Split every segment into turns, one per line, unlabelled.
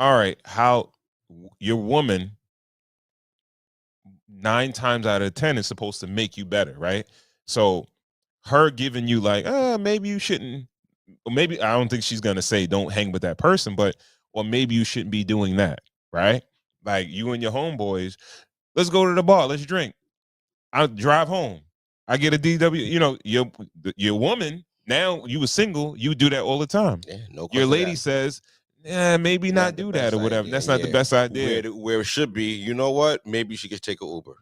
all right, how your woman 9 times out of 10 is supposed to make you better, right? So her giving you like, maybe you shouldn't, or maybe I don't think she's gonna say don't hang with that person, but or maybe you shouldn't be doing that, right? Like you and your homeboys, let's go to the bar, let's drink. I drive home. I get a DW. You know, your woman, now you were single, you do that all the time.
Yeah, no
Your
question.
lady says, maybe not do that or whatever. That's not the best idea.
Where it should be, you know what? Maybe she could take an Uber.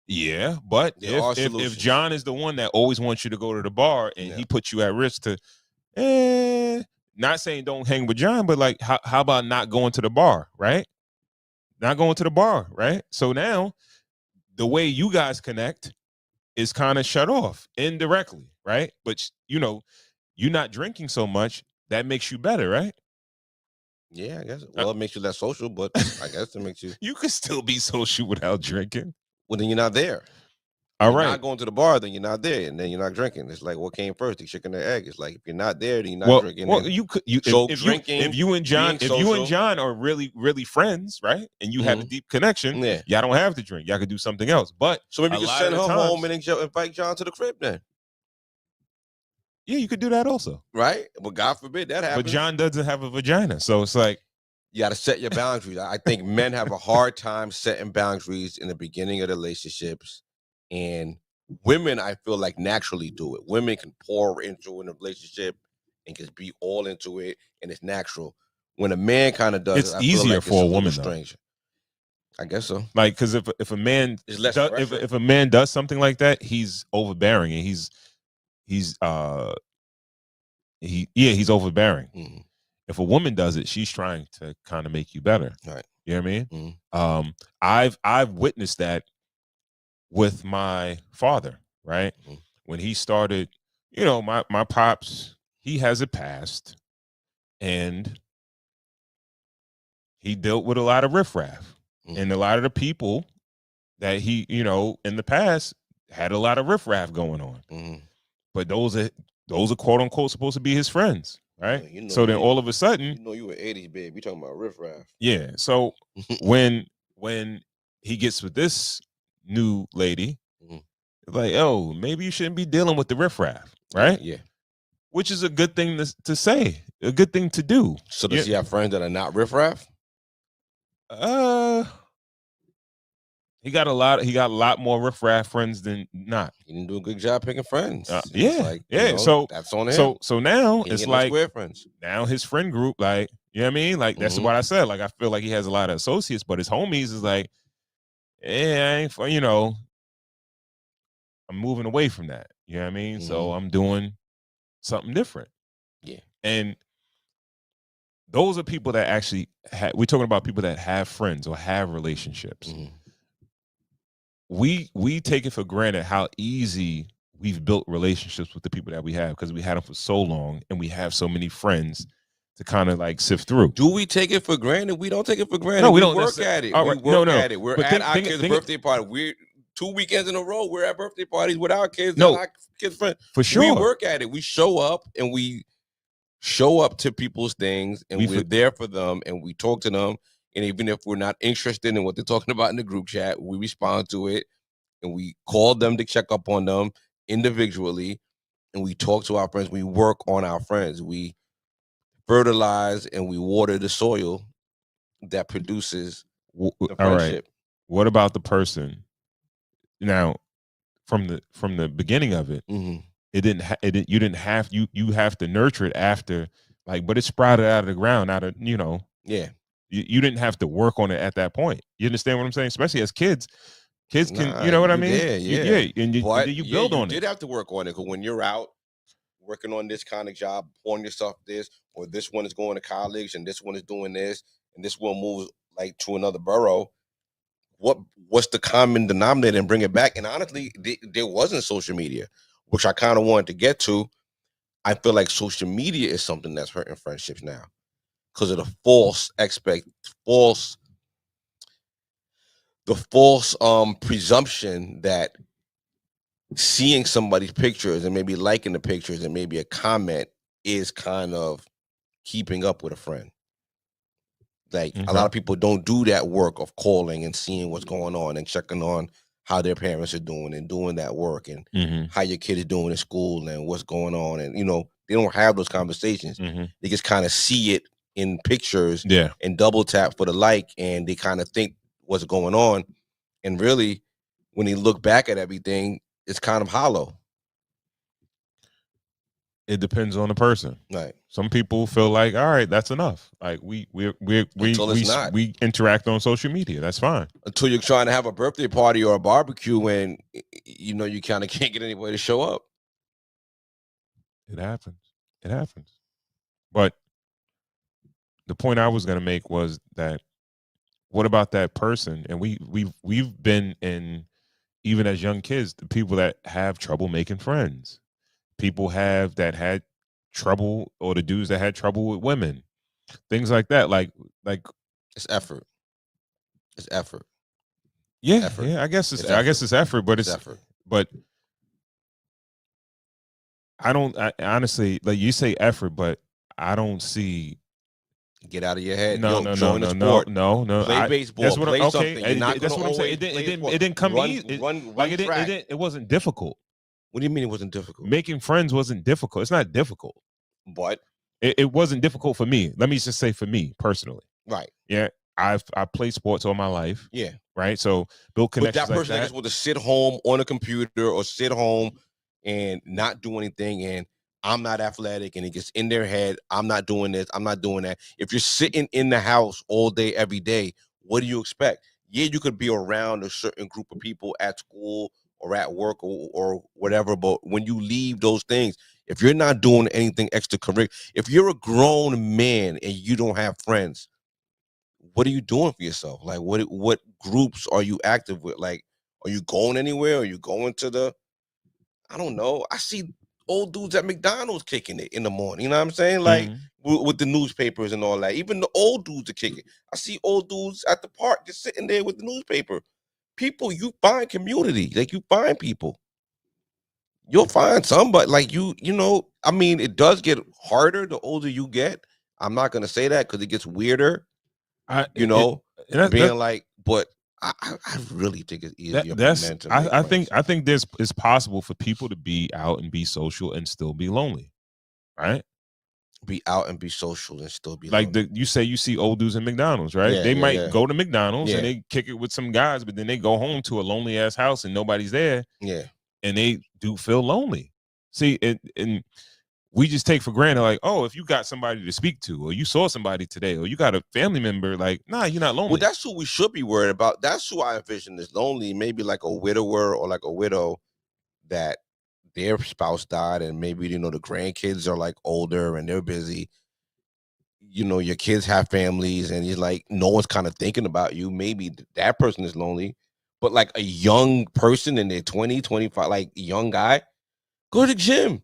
Yeah, but if John is the one that always wants you to go to the bar and he puts you at risk to, not saying don't hang with John, but like how about not going to the bar, right? Not going to the bar, right? So now the way you guys connect is kind of shut off indirectly, right? But you know, you're not drinking so much, that makes you better, right?
Yeah, I guess. Well, it makes you less social, but I guess it makes you.
You could still be social without drinking.
Well, then you're not there.
All
you're
right.
not going to the bar, then you're not there, and then you're not drinking. It's like what came first, the chicken or the egg? It's like if you're not there, then you're not drinking.
Well, you could. If you and John are really, really friends, right? And you have a deep connection, y'all don't have to drink. Y'all could do something else. But
so maybe you could send her home and invite John to the crib then.
Yeah, you could do that also.
Right? But God forbid that happens.
But John doesn't have a vagina, so it's like
you got to set your boundaries. I think men have a hard time setting boundaries in the beginning of the relationships, and women, I feel like, naturally do it. Women can pour into a relationship and just be all into it, and it's natural. When a man kind of does
it's easier for a woman,
stranger. I guess so.
Like, because if a man if a man does something like that, he's overbearing, and he's overbearing.
Mm-hmm.
If a woman does it, she's trying to kind of make you better.
Right.
You know what I mean?
Mm-hmm.
I've witnessed that with my father, right? Mm-hmm. When he started, you know, my pops, he has a past, and he dealt with a lot of riffraff. Mm-hmm. And a lot of the people that he, you know, in the past had a lot of riffraff going on. Mm-hmm. But those are quote unquote supposed to be his friends, right? You know, so then all of a sudden,
you know, you were 80s babe. You talking about riffraff?
Yeah. So when he gets with this new lady, it's like, oh, maybe you shouldn't be dealing with the riffraff, right?
Yeah.
Which is a good thing to say, a good thing to do.
So does he have friends that are not riffraff?
He got a lot more riffraff friends than not.
He didn't do a good job picking friends.
Yeah. You know, so that's on him. So now it's like
friends.
Now his friend group, like, you know what I mean? Like that's what I said. Like I feel like he has a lot of associates, but his homies is like, I ain't, you know, I'm moving away from that. You know what I mean? So I'm doing something different.
Yeah.
And those are people that actually we're talking about people that have friends or have relationships. We take it for granted how easy we've built relationships with the people that we have because we had them for so long and we have so many friends to kind of like sift through.
Do we take it for granted? We don't take it for granted.
No, we don't
work at it.
Right.
We work at it. We're at our kids' birthday party. We're 2 weekends in a row. We're at birthday parties with our kids.
No,
our kids' friends.
For sure.
We work at it. We show up and we show up to people's things and we're there for them and we talk to them. And even if we're not interested in what they're talking about in the group chat, we respond to it and we call them to check up on them individually. And we talk to our friends. We work on our friends. We fertilize and we water the soil that produces the friendship.
All right. What about the person? Now, from the beginning of it, you have to nurture it after, like, but it sprouted out of the ground, out of, you know.
Yeah.
You didn't have to work on it at that point. You understand what I'm saying? Especially as kids can, you know what I mean?
Yeah.
And you build on it.
You did have to work on it because when you're out working on this kind of job, pouring yourself this, or this one is going to college and this one is doing this, and this one moves like to another borough, what's the common denominator and bring it back? And honestly, there wasn't social media, which I kind of wanted to get to. I feel like social media is something that's hurting friendships now because of the false presumption that seeing somebody's pictures and maybe liking the pictures and maybe a comment is kind of keeping up with a friend. Like a lot of people don't do that work of calling and seeing what's going on and checking on how their parents are doing and doing that work and how your kid is doing in school and what's going on. And, they don't have those conversations. They just kind of see it in pictures and double tap for the like, and they kind of think what's going on. And really, when you look back at everything, it's kind of hollow.
It depends on the person.
Right.
Some people feel like, all right, that's enough. Like we interact on social media. That's fine.
Until you're trying to have a birthday party or a barbecue and you kind of can't get anybody to show up.
It happens. But the point I was going to make was that what about that person? And we've been in, even as young kids, the people that have trouble making friends. People that had trouble, or the dudes that had trouble with women, things like that. Like
it's effort. It's effort.
Yeah, effort. Yeah. I guess it's effort, but it's effort. But I honestly, like you say effort, but I don't see.
Get out of your head.
No.
Play baseball.
That's what
play
something.
Okay,
that's what I'm saying. It didn't come easy. It wasn't difficult.
What do you mean it wasn't difficult?
Making friends wasn't difficult. It's not difficult.
But
it wasn't difficult for me. Let me just say for me personally.
Right.
Yeah. I played sports all my life.
Yeah.
Right. So build connections.
But that person
like that.
just want to sit home on a computer or sit home and not do anything, and I'm not athletic, and it gets in their head, I'm not doing this, I'm not doing that. If you're sitting in the house all day, every day, what do you expect? Yeah, you could be around a certain group of people at school or at work or whatever, but when you leave those things, if you're not doing anything extracurricular, if you're a grown man and you don't have friends, what are you doing for yourself? Like, what groups are you active with? Like, are you going anywhere? Are you going to I don't know. I see old dudes at McDonald's kicking it in the morning. You know what I'm saying? Like with the newspapers and all that. Even the old dudes are kicking. I see old dudes at the park just sitting there with the newspaper. People, you find community. Like, you find people. You'll find somebody. Like, I mean, it does get harder the older you get. I'm not going to say that because it gets weirder. But I really think it's easier.
I think it's possible for people to be out and be social and still be lonely, right?
Be out and be social and still be
like
lonely.
You say you see old dudes in McDonald's, right? They might go to McDonald's and they kick it with some guys, but then they go home to a lonely ass house and nobody's there.
Yeah,
and they do feel lonely. See, and we just take for granted, like, oh, if you got somebody to speak to, or you saw somebody today, or you got a family member, like, nah, you're not lonely.
Well, that's who we should be worried about. That's who I envision is lonely. Maybe like a widower or like a widow that their spouse died, and maybe, the grandkids are like older and they're busy. Your kids have families, and you're like, no one's kind of thinking about you. Maybe that person is lonely. But like a young person in their 20, 25, like a young guy, go to the gym.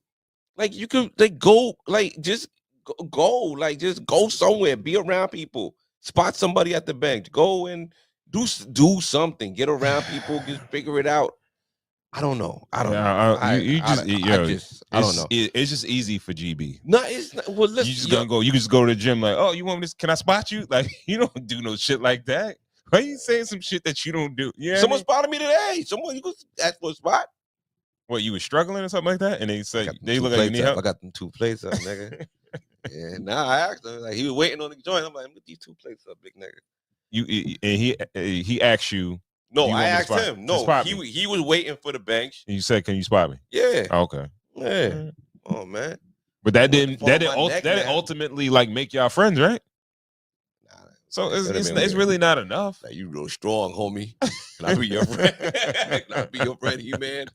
Like, you could go somewhere, be around people, spot somebody at the bench, go and do something, get around people, just figure it out. I don't know. I don't know. I don't know.
It's just easy for GB.
No, it's not. Well, listen,
you just go to the gym like, oh, you want this? Can I spot you? Like, you don't do no shit like that. Why are you saying some shit that you don't do? Yeah,
someone spotted me today. Someone, you could ask for a spot.
What, you were struggling or something like that? And they said, they look like you need help?
I got them 2 plates up, nigga. Yeah, I asked him, like, he was waiting on the joint. I'm like, get these 2 plates up, big nigga.
He asked you.
No, I asked him. No, he was waiting for the bench.
And you said, can you spot me?
Yeah.
Oh, okay.
Yeah. Oh, man.
But that didn't ultimately like make y'all friends, right? So it's really not enough.
Now, you real strong, homie. Can I be your friend? Can I be your friend, you man?